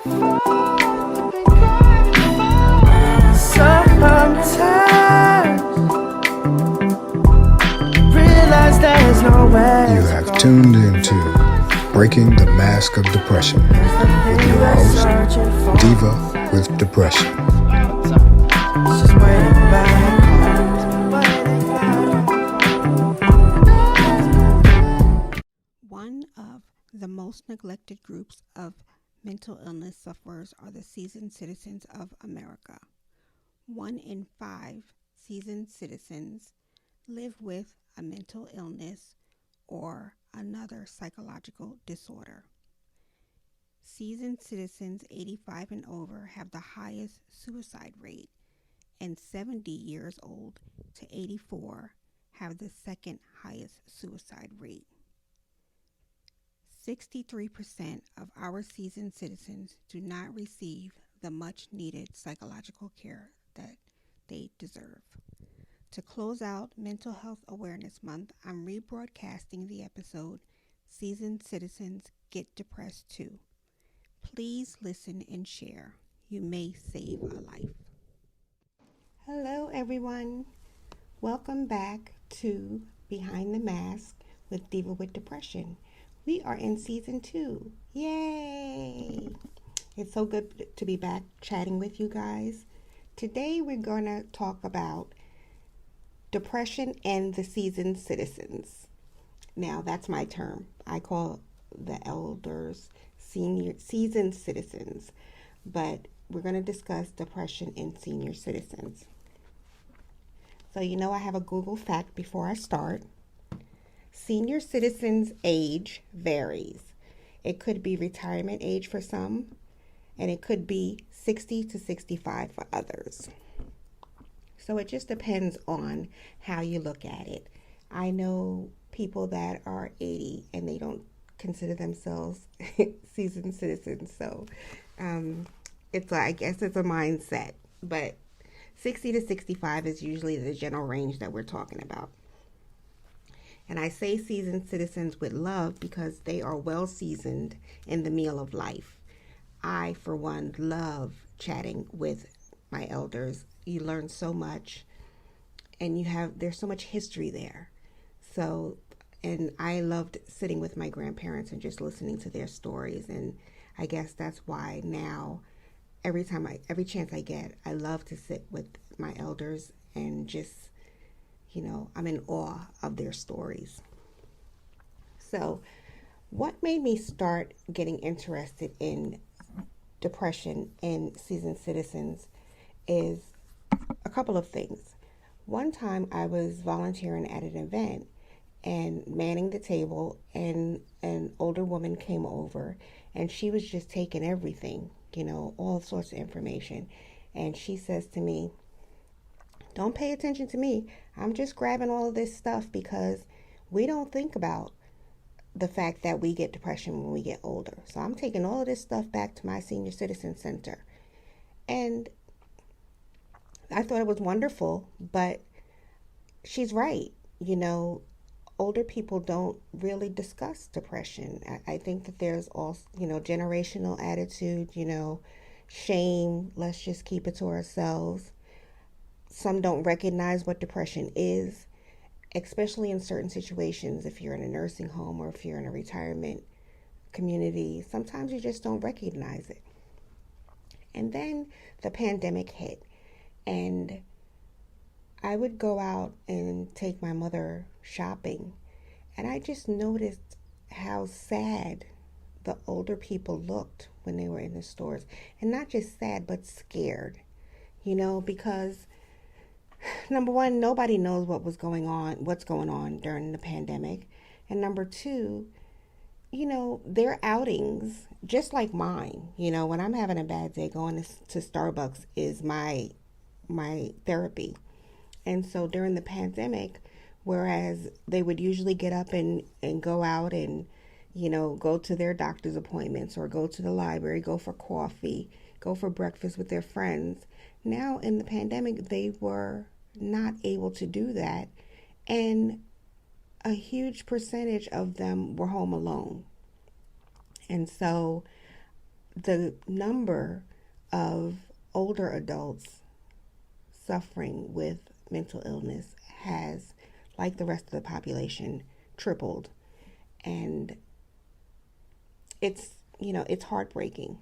You have tuned into Breaking the Mask of Depression with your host, Diva with Depression. One of the most neglected groups of mental illness sufferers are the seasoned citizens of America. 1 in 5 seasoned citizens live with a mental illness or another psychological disorder. Seasoned citizens 85 and over have the highest suicide rate, and 70 years old to 84 have the second highest suicide rate. 63% of our seasoned citizens do not receive the much needed psychological care that they deserve. To close out Mental Health Awareness Month, I'm rebroadcasting the episode Seasoned Citizens Get Depressed Too. Please listen and share. You may save a life. Hello, everyone. Welcome back to Behind the Mask with Diva with Depression. We are in season 2. Yay! It's so good to be back chatting with you guys. Today we're going to talk about depression and the seasoned citizens. Now that's my term. I call the elders seasoned citizens, but we're going to discuss depression in senior citizens. So I have a Google fact before I start. Senior citizens' age varies. It could be retirement age for some, and it could be 60 to 65 for others. So it just depends on how you look at it. I know people that are 80 and they don't consider themselves seasoned citizens. So I guess it's a mindset. But 60 to 65 is usually the general range that we're talking about. And I say seasoned citizens with love because they are well seasoned in the meal of life. I, for one, love chatting with my elders. You learn so much, and there's so much history there. So, and I loved sitting with my grandparents and just listening to their stories. And I guess that's why now, every chance I get, I love to sit with my elders and just, I'm in awe of their stories. So, what made me start getting interested in depression in seasoned citizens is a couple of things. One time I was volunteering at an event and manning the table, and an older woman came over and she was just taking everything, all sorts of information. And she says to me, "Don't pay attention to me. I'm just grabbing all of this stuff because we don't think about the fact that we get depression when we get older. So I'm taking all of this stuff back to my senior citizen center." And I thought it was wonderful, but she's right. Older people don't really discuss depression. I think that there's also, generational attitude, shame, let's just keep it to ourselves. Some don't recognize what depression is, especially in certain situations. If you're in a nursing home or if you're in a retirement community, sometimes you just don't recognize it. And then the pandemic hit. And I would go out and take my mother shopping, and I just noticed how sad the older people looked when they were in the stores. And not just sad, but scared, because number one, nobody knows what's going on during the pandemic. And number two, their outings, just like mine, when I'm having a bad day, going to Starbucks is my therapy. And so during the pandemic, whereas they would usually get up and go out and, go to their doctor's appointments or go to the library, go for coffee, go for breakfast with their friends. Now in the pandemic, they were not able to do that. And a huge percentage of them were home alone. And so the number of older adults suffering with mental illness has, like the rest of the population, tripled. And it's heartbreaking.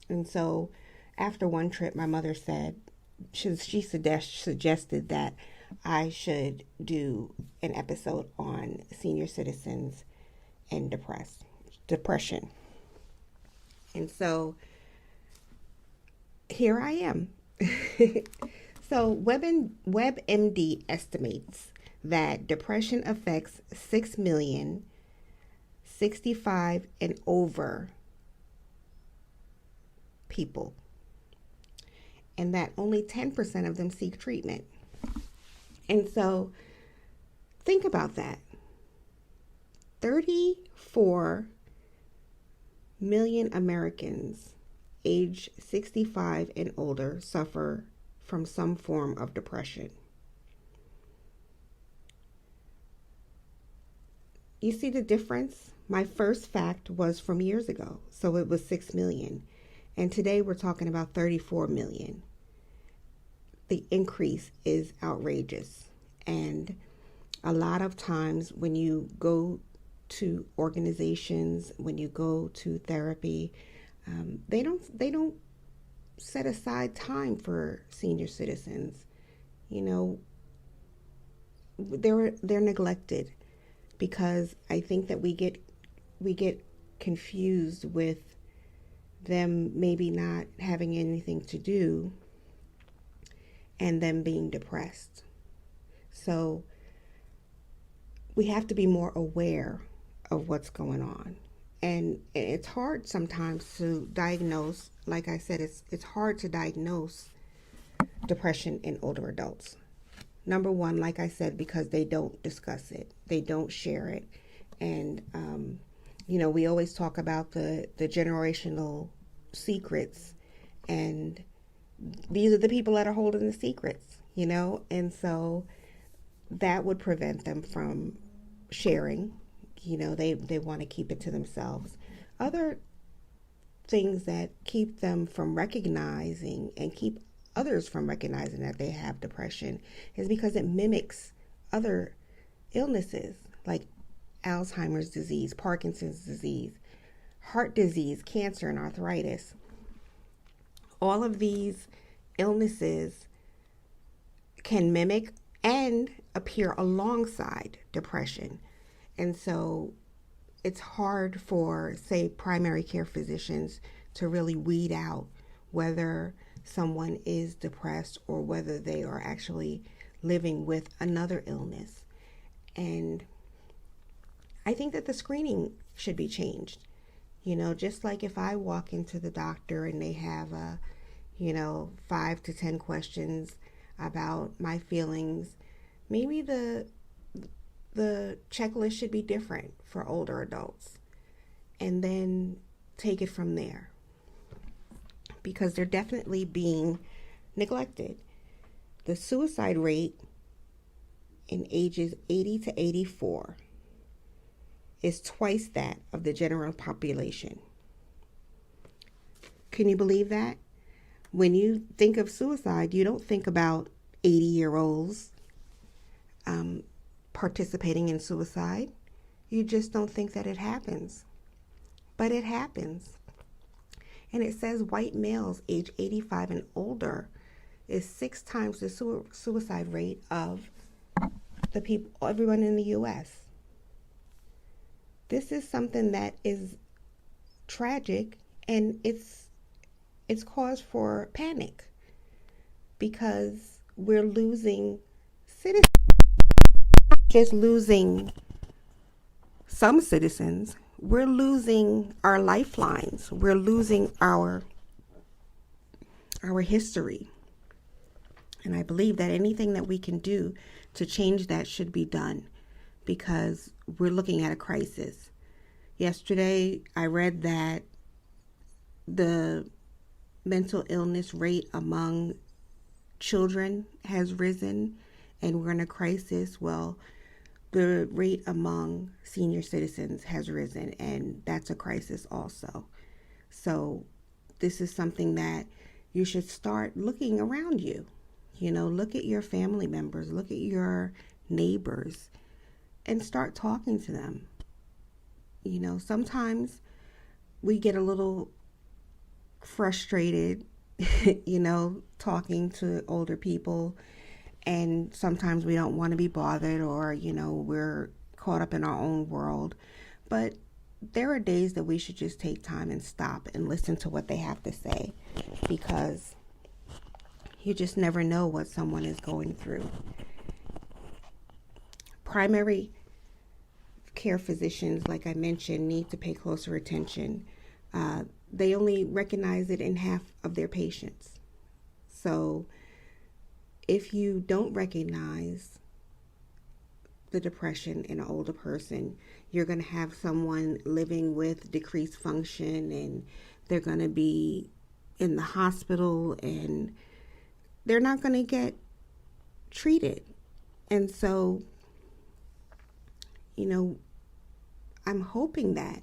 And so after one trip, my mother said, she suggested that I should do an episode on senior citizens and depression. And so here I am. So WebMD estimates that depression affects 6 million 65 and over people, and that only 10% of them seek treatment. And so think about that. 34 million Americans age 65 and older suffer from some form of depression. You see the difference? My first fact was from years ago, so it was 6 million. And today we're talking about 34 million. The increase is outrageous. And a lot of times when you go to organizations, when you go to therapy, they don't set aside time for senior citizens. They're neglected, because I think that we get confused with them maybe not having anything to do and them being depressed. So we have to be more aware of what's going on. And it's hard sometimes to diagnose. Like I said, it's hard to diagnose depression in older adults. Number one, like I said, because they don't discuss it, they don't share it. And, we always talk about the generational secrets, and these are the people that are holding the secrets, and so that would prevent them from sharing. They want to keep it to themselves. Other things that keep them from recognizing and keep others from recognizing that they have depression is because it mimics other illnesses like Alzheimer's disease, Parkinson's disease, heart disease, cancer, and arthritis. All of these illnesses can mimic and appear alongside depression. And so it's hard for, say, primary care physicians to really weed out whether someone is depressed or whether they are actually living with another illness. And I think that the screening should be changed. Just like if I walk into the doctor and they have 5 to 10 questions about my feelings, maybe the checklist should be different for older adults, and then take it from there, because they're definitely being neglected. The suicide rate in ages 80 to 84 is twice that of the general population. Can you believe that? When you think of suicide, you don't think about 80-year-olds participating in suicide. You just don't think that it happens. But it happens. And it says white males age 85 and older is 6 times the suicide rate of the people, everyone in the U.S. This is something that is tragic, and it's cause for panic, because we're losing citizens. Just losing some citizens, we're losing our lifelines. We're losing our history. And I believe that anything that we can do to change that should be done, because we're looking at a crisis. Yesterday, I read that the mental illness rate among children has risen, and we're in a crisis. Well, the rate among senior citizens has risen, and that's a crisis also. So this is something that you should start looking around you. Look at your family members, look at your neighbors, and start talking to them. Sometimes we get a little frustrated, talking to older people, and sometimes we don't want to be bothered, or, we're caught up in our own world. But there are days that we should just take time and stop and listen to what they have to say, because you just never know what someone is going through. Primary care physicians, like I mentioned, need to pay closer attention. They only recognize it in half of their patients. So if you don't recognize the depression in an older person, you're going to have someone living with decreased function, and they're going to be in the hospital, and they're not going to get treated. And so, I'm hoping that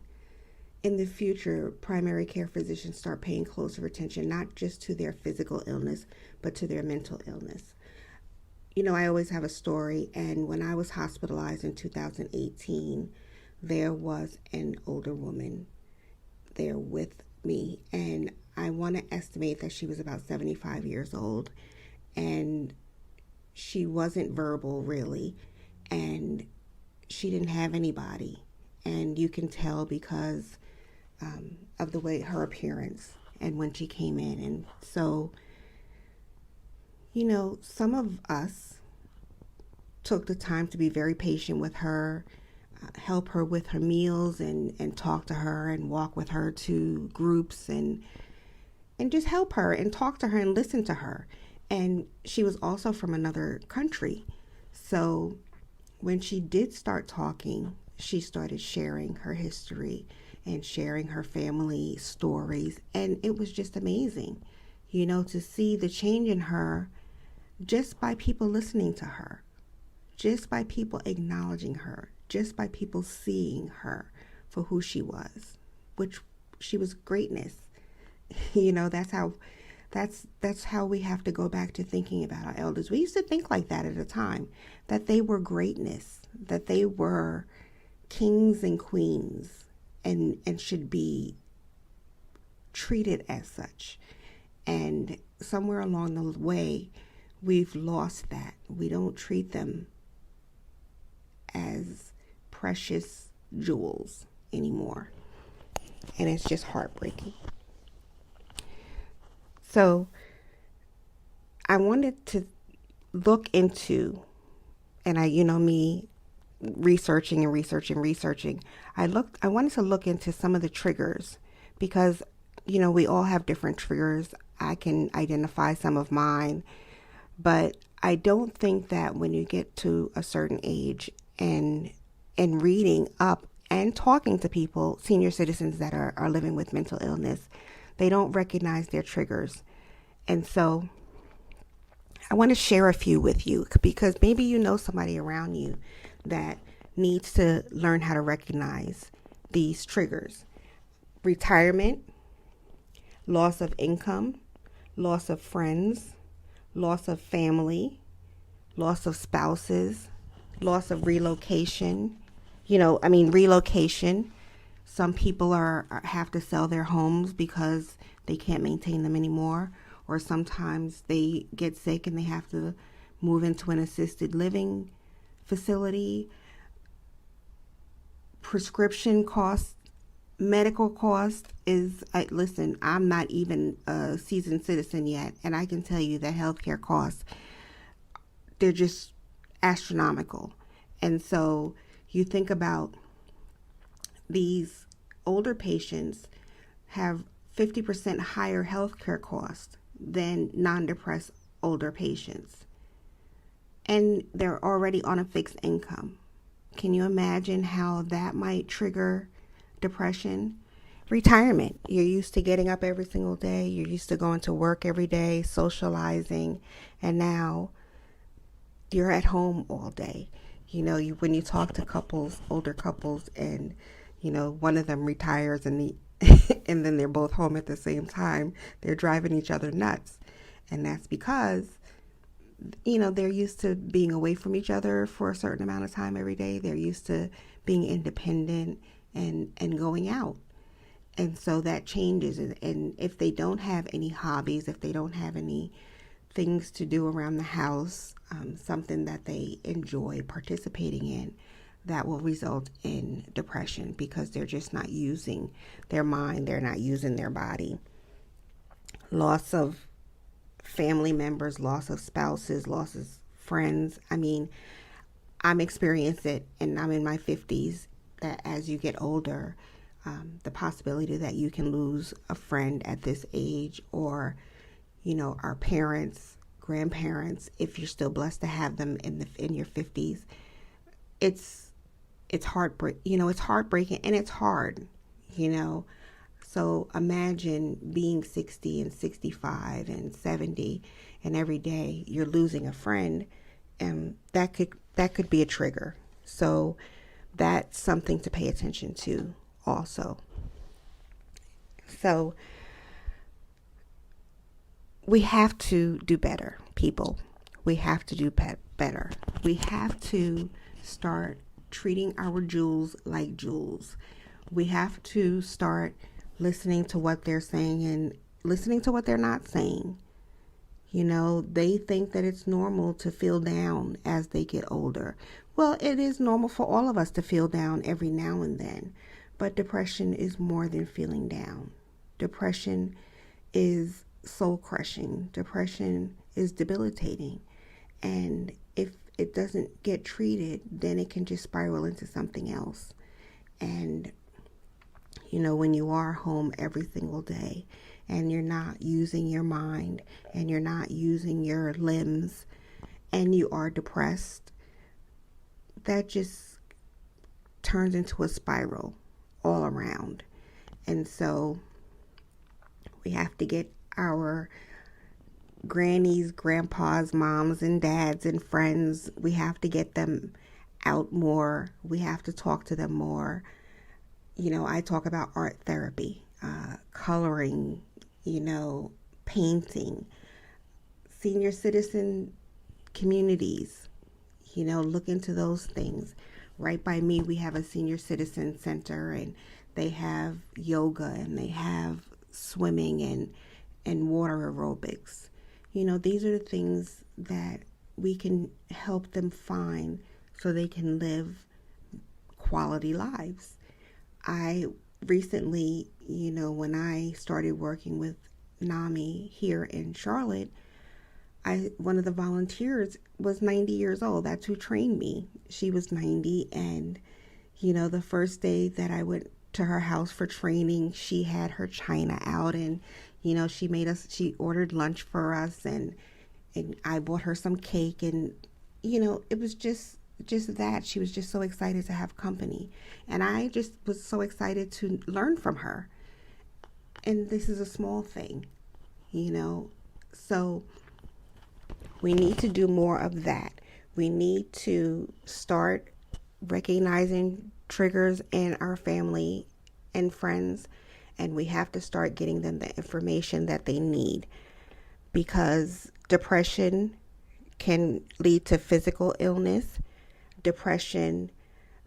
in the future, primary care physicians start paying closer attention, not just to their physical illness, but to their mental illness. I always have a story, and when I was hospitalized in 2018, there was an older woman there with me, and I want to estimate that she was about 75 years old, and she wasn't verbal really, and she didn't have anybody, and you can tell because of the way her appearance and when she came in. And so, some of us took the time to be very patient with her, help her with her meals, and talk to her and walk with her to groups, and just help her and talk to her and listen to her. And she was also from another country. So when she did start talking, she started sharing her history and sharing her family stories. And it was just amazing, to see the change in her just by people listening to her, just by people acknowledging her, just by people seeing her for who she was, which she was greatness. That's how we have to go back to thinking about our elders. We used to think like that at a time, that they were greatness, that they were kings and queens, and should be treated as such. And somewhere along the way, we've lost that. We don't treat them as precious jewels anymore. And it's just heartbreaking. So I wanted to look into, and me researching, I wanted to look into some of the triggers, because, we all have different triggers. I can identify some of mine, but I don't think that when you get to a certain age and reading up and talking to people, senior citizens that are living with mental illness, they don't recognize their triggers. And so I want to share a few with you, because maybe you know somebody around you that needs to learn how to recognize these triggers. Retirement, loss of income, loss of friends, loss of family, loss of spouses, loss of relocation. Relocation. Some people have to sell their homes because they can't maintain them anymore, or sometimes they get sick and they have to move into an assisted living facility. Prescription costs, medical costs listen, I'm not even a seasoned citizen yet, and I can tell you that healthcare costs, they're just astronomical. And so you think about these older patients have 50% higher healthcare costs than non-depressed older patients. And they're already on a fixed income. Can you imagine how that might trigger depression? Retirement. You're used to getting up every single day. You're used to going to work every day, socializing, and now you're at home all day. When you talk to older couples, and one of them retires and and then they're both home at the same time. They're driving each other nuts. And that's because, they're used to being away from each other for a certain amount of time every day. They're used to being independent and going out. And so that changes. And if they don't have any hobbies, if they don't have any things to do around the house, something that they enjoy participating in, that will result in depression because they're just not using their mind, they're not using their body. Loss of family members, loss of spouses, loss of friends. I mean, I'm experiencing it, and I'm in my 50s, that as you get older, the possibility that you can lose a friend at this age, or our parents, grandparents, if you're still blessed to have them in your 50s, it's heartbreaking. It's heartbreaking, and it's hard. So imagine being 60 and 65 and 70, and every day you're losing a friend, and that could be a trigger. So that's something to pay attention to also. So we have to do better, people. We have to do better. We have to start treating our jewels like jewels. We have to start listening to what they're saying and listening to what they're not saying. They think that it's normal to feel down as they get older. Well, it is normal for all of us to feel down every now and then. But depression is more than feeling down. Depression is soul crushing. Depression is debilitating. And if it doesn't get treated, then it can just spiral into something else. And, when you are home every single day and you're not using your mind and you're not using your limbs and you are depressed, that just turns into a spiral all around. And so we have to get our grannies, grandpas, moms, and dads and friends, we have to get them out more. We have to talk to them more. I talk about art therapy, coloring, painting, senior citizen communities, look into those things. Right by me, we have a senior citizen center, and they have yoga, and they have swimming and water aerobics. These are the things that we can help them find so they can live quality lives. I recently, when I started working with NAMI here in Charlotte, one of the volunteers was 90 years old. That's who trained me. She was 90, and the first day that I went to her house for training, she had her china out, and she ordered lunch for us, and I bought her some cake, and it was just that. She was just so excited to have company, and I just was so excited to learn from her. And this is a small thing, so we need to do more of that. We need to start recognizing triggers in our family and friends, and we have to start getting them the information that they need, because depression can lead to physical illness. Depression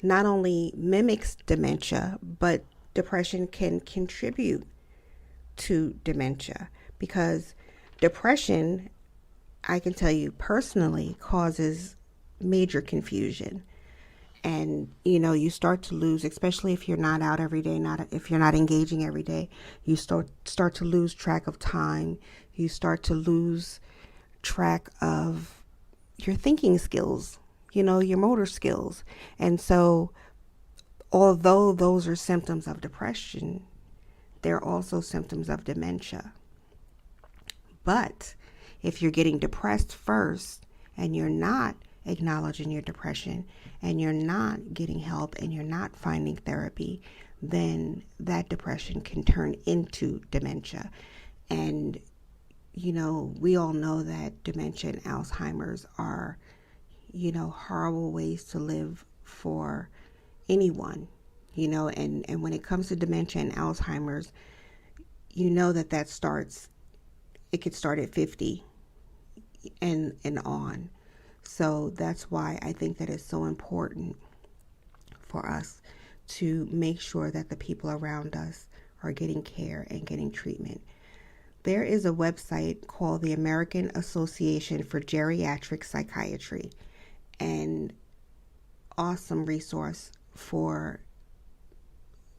not only mimics dementia, but depression can contribute to dementia, because depression, I can tell you personally, causes major confusion. And, you start to lose, especially if you're not out every day, if you're not engaging every day, you start to lose track of time. You start to lose track of your thinking skills, your motor skills. And so, although those are symptoms of depression, they're also symptoms of dementia. But if you're getting depressed first and you're not acknowledging your depression and you're not getting help and you're not finding therapy, then that depression can turn into dementia. And, we all know that dementia and Alzheimer's are, horrible ways to live for anyone, and when it comes to dementia and Alzheimer's, it could start at 50 and on. So that's why I think that it's so important for us to make sure that the people around us are getting care and getting treatment. There is a website called the American Association for Geriatric Psychiatry, an awesome resource for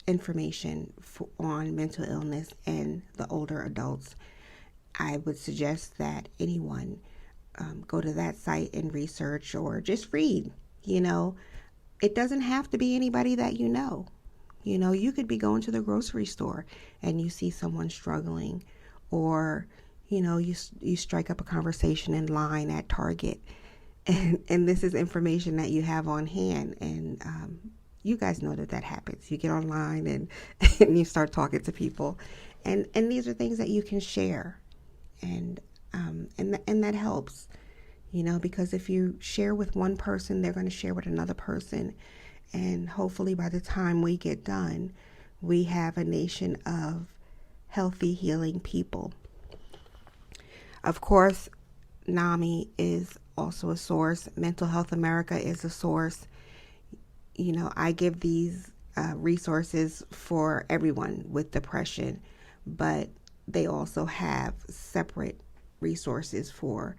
information on mental illness and the older adults. I would suggest that anyone go to that site and research or just read. It doesn't have to be anybody that you know. You could be going to the grocery store and you see someone struggling, or you strike up a conversation in line at Target, and this is information that you have on hand, and you guys know that happens. You get online and you start talking to people, and these are things that you can share, and that helps, because if you share with one person, they're going to share with another person, and hopefully by the time we get done, we have a nation of healthy, healing people. Of course, NAMI is also a source. Mental Health America is a source. I give these resources for everyone with depression, but they also have separate resources for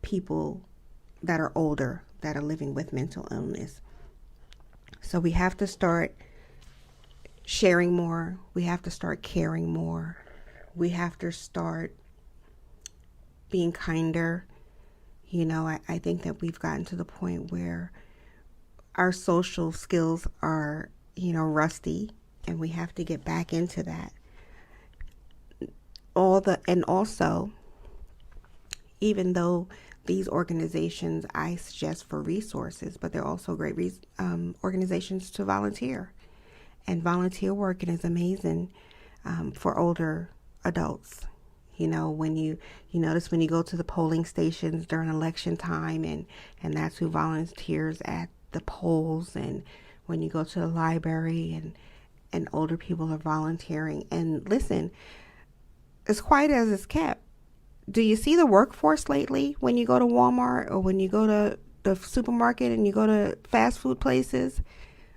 people that are older, that are living with mental illness. So we have to start sharing more. We have to start caring more. We have to start being kinder. I think that we've gotten to the point where our social skills are, rusty, and we have to get back into that. And also, even though these organizations I suggest for resources, but they're also great organizations to volunteer. And volunteer working is amazing for older adults. When you notice when you go to the polling stations during election time, and that's who volunteers at the polls, and when you go to the library and older people are volunteering. And listen, as quiet as it's kept, do you see the workforce lately when you go to Walmart or when you go to the supermarket and you go to fast food places?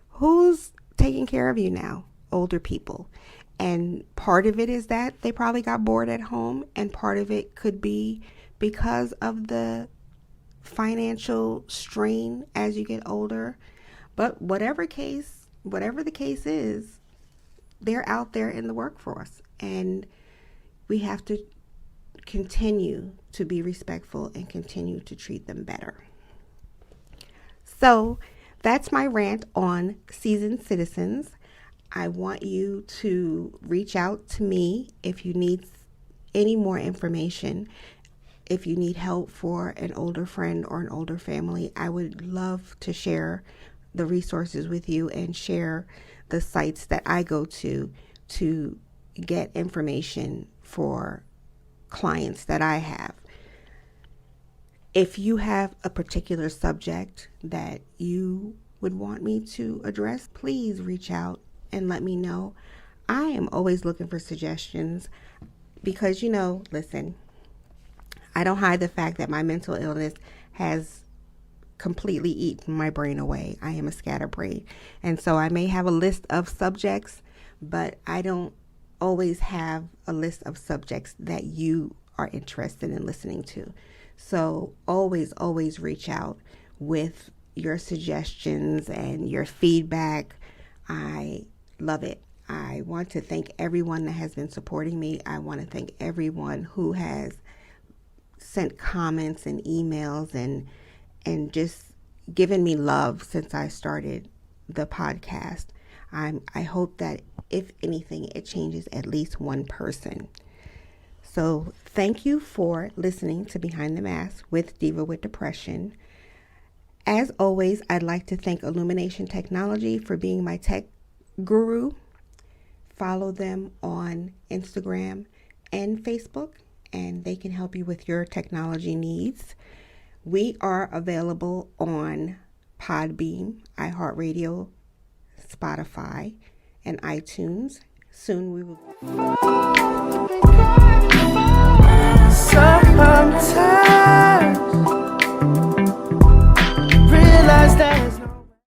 Who's taking care of you now? Older people. And part of it is that they probably got bored at home, and part of it could be because of the financial strain as you get older. But whatever the case is, they're out there in the workforce, and we have to continue to be respectful and continue to treat them better. So that's my rant on seasoned citizens. I want you to reach out to me if you need any more information. If you need help for an older friend or an older family, I would love to share the resources with you and share the sites that I go to get information for clients that I have. If you have a particular subject that you would want me to address, please reach out and let me know. I am always looking for suggestions because, listen, I don't hide the fact that my mental illness has completely eaten my brain away. I am a scatterbrain. And so I may have a list of subjects, but I don't always have a list of subjects that you are interested in listening to. So always reach out with your suggestions and your feedback. I love it. I want to thank everyone that has been supporting me. I want to thank everyone who has sent comments and emails and just given me love since I started the podcast. I hope that if anything, it changes at least one person. So thank you for listening to Behind the Mask with Diva with Depression. As always, I'd like to thank Illumination Technology for being my tech guru. Follow them on Instagram and Facebook, and they can help you with your technology needs. We are available on Podbean, iHeartRadio, Spotify, and iTunes. Soon we will.